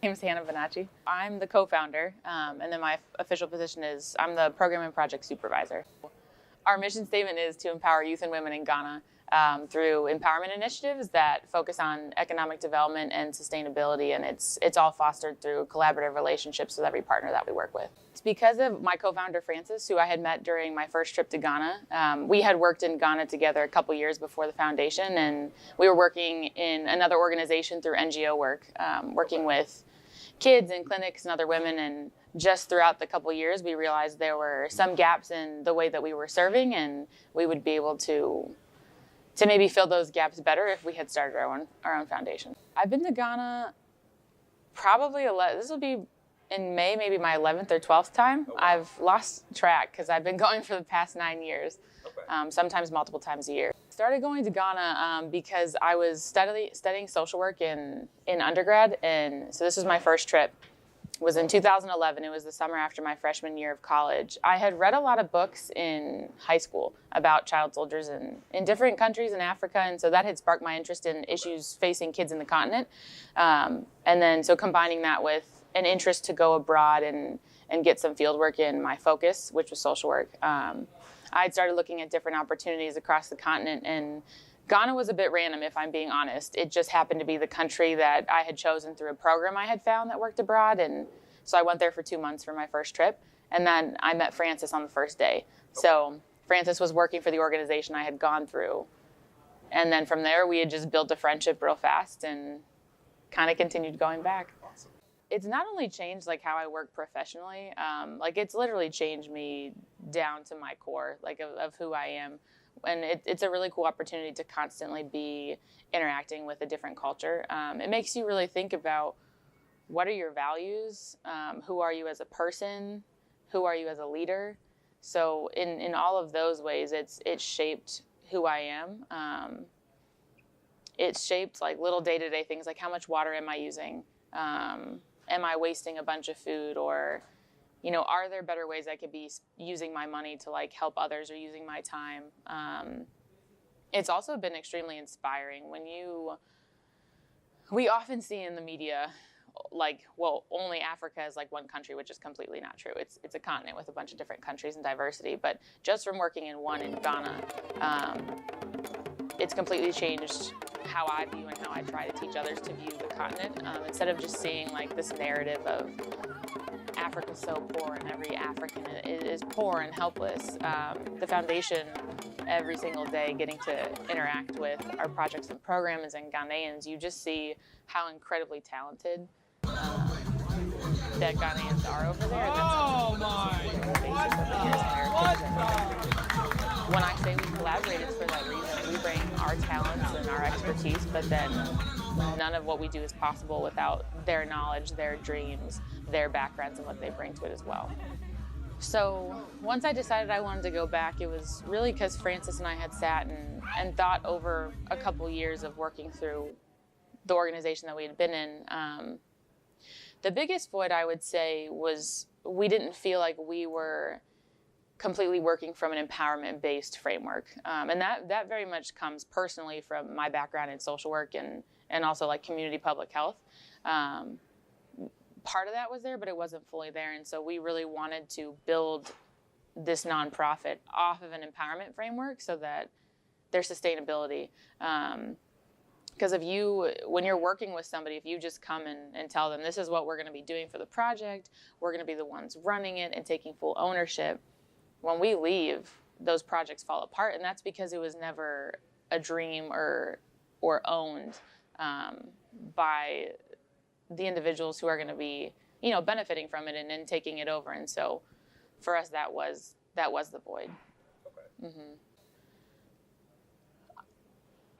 name is Hannah Bonacci. I'm the co-founder, and then my official position is I'm the program and project supervisor. Our mission statement is to empower youth and women in Ghana through empowerment initiatives that focus on economic development and sustainability, and it's all fostered through collaborative relationships with every partner that we work with. It's because of my co-founder Francis, who I had met during my first trip to Ghana. We had worked in Ghana together a couple years before the foundation, and we were working in another organization through NGO work, working with kids and clinics and other women. And just throughout the couple years, we realized there were some gaps in the way that we were serving, and we would be able to maybe fill those gaps better if we had started our own foundation. I've been to Ghana probably this will be in May, maybe my 11th or 12th time. Oh, wow. I've lost track because I've been going for the past 9 years, okay. Sometimes multiple times a year. Started going to Ghana because I was studying social work in undergrad, and so this was my first trip. It was in 2011. It was the summer after my freshman year of college. I had read a lot of books in high school about child soldiers in different countries in Africa, and so that had sparked my interest in issues facing kids in the continent. And then so combining that with an interest to go abroad and get some field work in my focus, which was social work, I'd started looking at different opportunities across the continent, and Ghana was a bit random, if I'm being honest. It just happened to be the country that I had chosen through a program I had found that worked abroad. And so I went there for 2 months for my first trip. And then I met Francis on the first day. So Francis was working for the organization I had gone through. And then from there, we had just built a friendship real fast and kind of continued going back. Awesome. It's not only changed like how I work professionally, like it's literally changed me down to my core, like of who I am. And it's a really cool opportunity to constantly be interacting with a different culture. It makes you really think about what are your values, who are you as a person, who are you as a leader. So in all of those ways, it's shaped who I am. It's shaped like little day-to-day things like how much water am I using? Am I wasting a bunch of food? Or are there better ways I could be using my money to like help others or using my time? It's also been extremely inspiring we often see in the media, like, well, only Africa is like one country, which is completely not true. It's a continent with a bunch of different countries and diversity. But just from working in one in Ghana, it's completely changed how I view and how I try to teach others to view the continent. Instead of just seeing like this narrative of Africa's so poor and every African is poor and helpless. The foundation, every single day, getting to interact with our projects and programs and Ghanaians, you just see how incredibly talented that Ghanaians are over there. When I say we collaborate, it's for that reason. We bring our talents and our expertise, but then none of what we do is possible without their knowledge, their dreams, their backgrounds, and what they bring to it as well. So once I decided I wanted to go back, it was really because Francis and I had sat and thought over a couple years of working through the organization that we had been in. The biggest void, I would say, was we didn't feel like we were completely working from an empowerment-based framework. And that very much comes personally from my background in social work and also like community public health. Part of that was there, but it wasn't fully there. And so we really wanted to build this nonprofit off of an empowerment framework so that there's sustainability. Because when you're working with somebody, if you just come and tell them this is what we're going to be doing for the project, we're going to be the ones running it and taking full ownership, when we leave, those projects fall apart. And that's because it was never a dream or owned by the individuals who are going to be, benefiting from it and taking it over. And so for us, that was the void. Okay. Mm-hmm.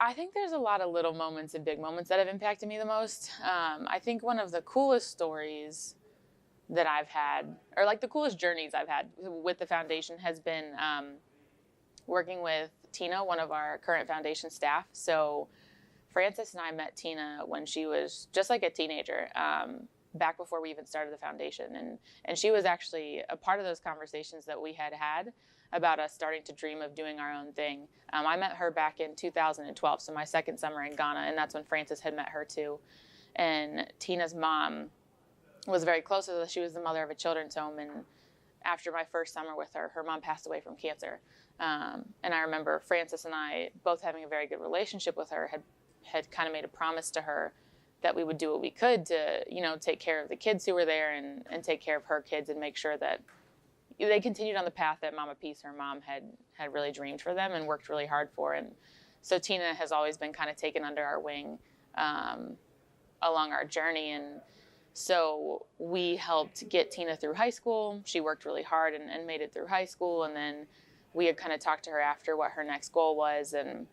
I think there's a lot of little moments and big moments that have impacted me the most. I think one of the coolest stories that I've had, or like the coolest journeys I've had with the foundation, has been working with Tina, one of our current foundation staff. So Francis and I met Tina when she was just like a teenager, back before we even started the foundation. And she was actually a part of those conversations that we had about us starting to dream of doing our own thing. I met her back in 2012, so my second summer in Ghana, and that's when Francis had met her too. And Tina's mom was very close with her. She was the mother of a children's home, and after my first summer with her, her mom passed away from cancer. And I remember Frances and I both having a very good relationship with her, had kind of made a promise to her that we would do what we could to, take care of the kids who were there and take care of her kids and make sure that they continued on the path that Mama Peace, her mom, had really dreamed for them and worked really hard for. And so Tina has always been kind of taken under our wing along our journey. And so we helped get Tina through high school. She worked really hard and made it through high school. And then we had kind of talked to her after what her next goal was. And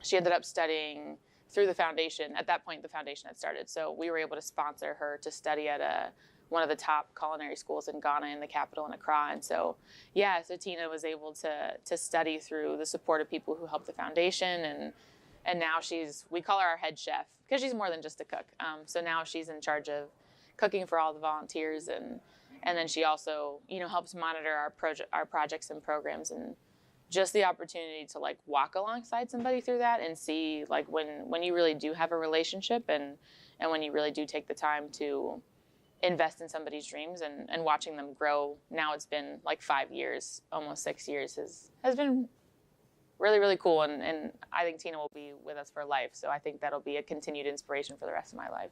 she ended up studying through the foundation. At that point, the foundation had started. So we were able to sponsor her to study at one of the top culinary schools in Ghana, in the capital, in Accra. And so, so Tina was able to study through the support of people who helped the foundation. And now we call her our head chef because she's more than just a cook. So now she's in charge of cooking for all the volunteers. And then she also, helps monitor our projects and programs, and just the opportunity to walk alongside somebody through that and see when you really do have a relationship and when you really do take the time to invest in somebody's dreams and watching them grow. Now it's been 5 years, almost 6 years, has been really, really cool. And I think Tina will be with us for life. So I think that'll be a continued inspiration for the rest of my life.